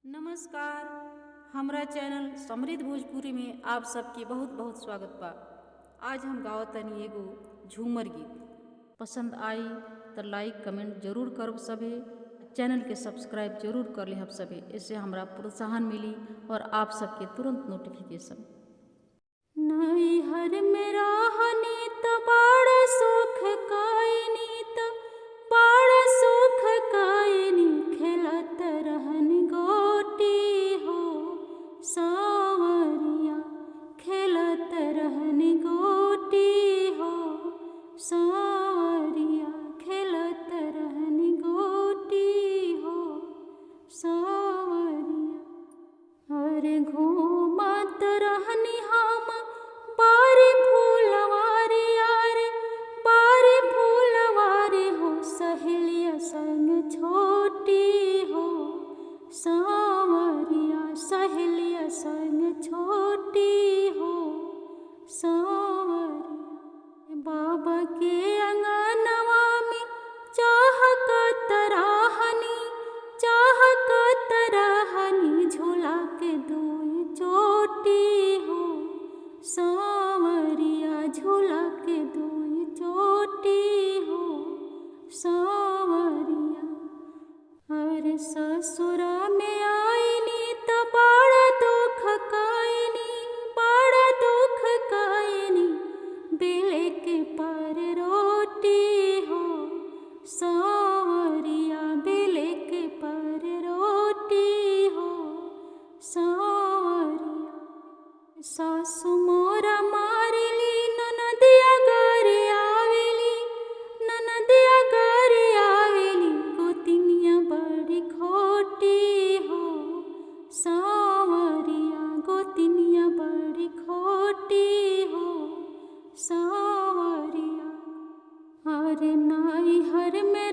नमस्कार। हमरा चैनल समृद्ध भोजपुरी में आप सबके बहुत बहुत स्वागत बा। आज हम गावत तनी एगो झूमर गीत। पसंद आई तो लाइक कमेंट जरूर करब सभे, चैनल के सब्सक्राइब जरूर कर लेहब सभे, इससे हमरा प्रोत्साहन मिली और आप सबके तुरंत नोटिफिकेशन। नैहर में रहनी त बड़ा सुख काइनी त बड़ा सुख काइनी, खेलत रहनी गोटी हो सावरिया, खेलत रहनी गोटी हो सावरिया, खेलत रहनी गोटी हो सावरिया। अरे घूमत रहनी हम बारी फूलवारी, यारे बारी फूलवारी हो, सहेलिया संग छोटी हो सावरिया, सहेलिया संग छोटी हो सावरिया। बाबा के अंगनवा में चाहकत रहनी, चाहकत रहनी, झूला के दुई चोटी हो सावरिया, झूला के दुई चोटी हो सावरिया। अरे ससुरा में आईनी त बड़ा दुख काइनी, बड़ा दुख काइनी, बेले के पर रोटी हो सावरिया, बेले के पर रोटी हो सावरिया। सासु मोरा मारली, ननदिया घरे आवेली, ननदिया घरे आवेली, गोतिनिया बड़ी खोटी हो सावरिया, गोतिनिया बड़ी खोटी हो सावरिया। अरे नैहर में